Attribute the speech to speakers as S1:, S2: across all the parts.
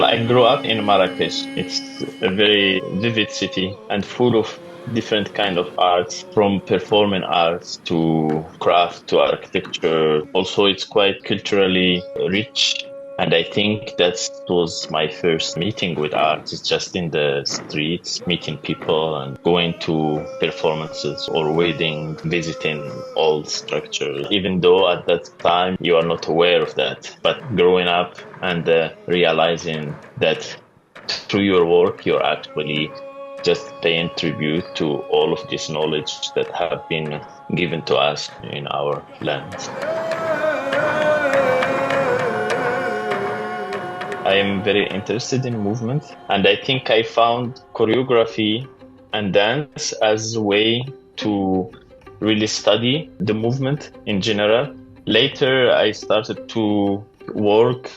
S1: I grew up in Marrakech. It's a very vivid city and full of different kind of arts, from performing arts to craft to architecture. Also, it's quite culturally rich. And I think that was my first meeting with art. It's just in the streets, meeting people and going to performances or wedding, visiting old structures. Even though at that time you are not aware of that, but growing up and realizing that through your work, you're actually just paying tribute to all of this knowledge that have been given to us in our lands. I am very interested in movement, and I think I found choreography and dance as a way to really study the movement in general. Later, I started to work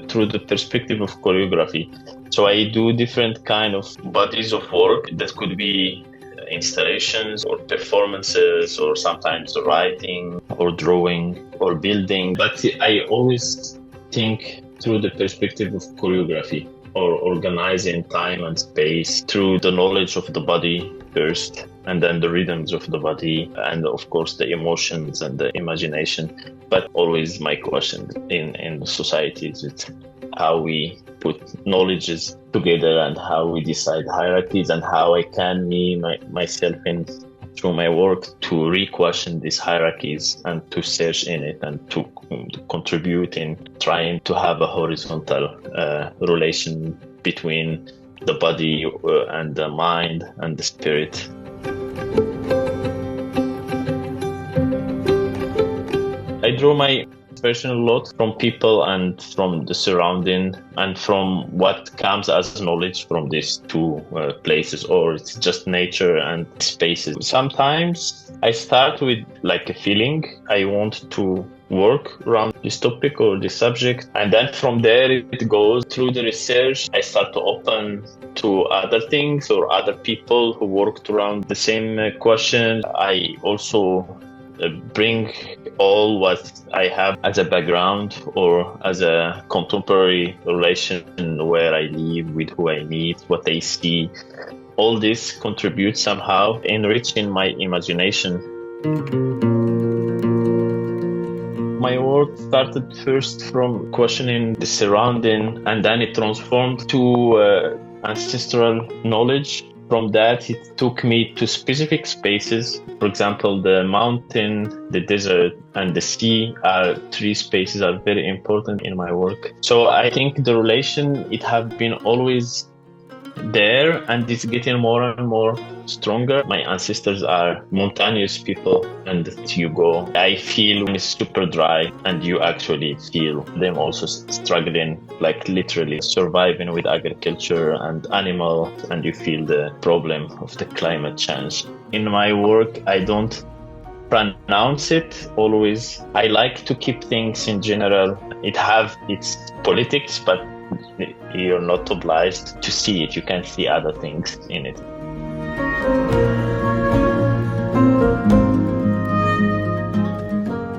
S1: through the perspective of choreography. So I do different kind of bodies of work that could be installations or performances or sometimes writing or drawing or building. But I always think through the perspective of choreography or organizing time and space through the knowledge of the body first, and then the rhythms of the body, and of course the emotions and the imagination. But always my question in societies is how we put knowledges together and how we decide hierarchies, and how I can myself through my work to re-question these hierarchies and to search in it and to contribute in trying to have a horizontal relation between the body and the mind and the spirit. I draw my inspiration a lot from people and from the surrounding and from what comes as knowledge from these two places, or it's just nature and spaces. Sometimes I start with like a feeling I want to work around this topic or this subject, and then from there it goes through the research. I start to open to other things or other people who worked around the same question. I also bring all what I have as a background or as a contemporary relation where I live, with who I meet, what I see. All this contributes somehow enriching my imagination. My work started first from questioning the surrounding, and then it transformed to ancestral knowledge. From that, it took me to specific spaces. For example, the mountain, the desert, and the sea are three spaces that are very important in my work. So I think the relation, it have been always there, and it's getting more and more stronger. My ancestors are mountainous people, and you go, I feel it's super dry, and you actually feel them also struggling, like literally surviving with agriculture and animals, and you feel the problem of the climate change. In my work, I don't pronounce it always. I like to keep things in general. It have its politics, but you're not obliged to see it. You can see other things in it.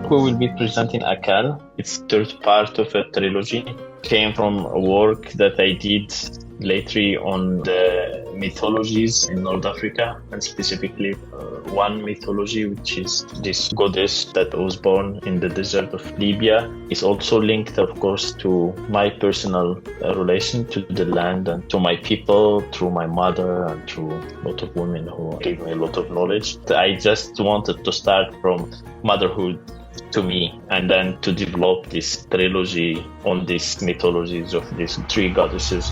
S1: We will be presenting Akal. It's third part of a trilogy. Came from a work that I did lately on the mythologies in North Africa, and specifically one mythology, which is this goddess that was born in the desert of Libya. Is also linked, of course, to my personal relation to the land and to my people, through my mother and through a lot of women who gave me a lot of knowledge. I just wanted to start from motherhood to me, and then to develop this trilogy on these mythologies of these three goddesses.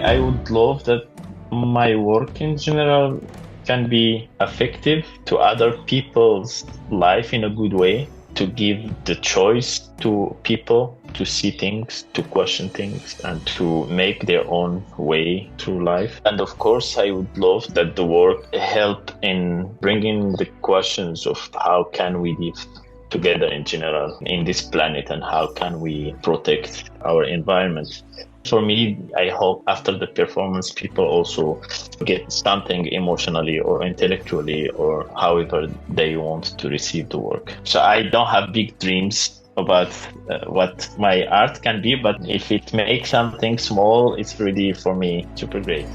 S1: I would love that my work in general can be effective to other people's life in a good way, to give the choice to people to see things, to question things, and to make their own way through life. And of course, I would love that the work help in bringing the questions of how can we live together in general in this planet, and how can we protect our environment. For me, I hope after the performance, people also get something emotionally or intellectually or however they want to receive the work. So I don't have big dreams about what my art can be, but if it makes something small, it's really, for me, super great.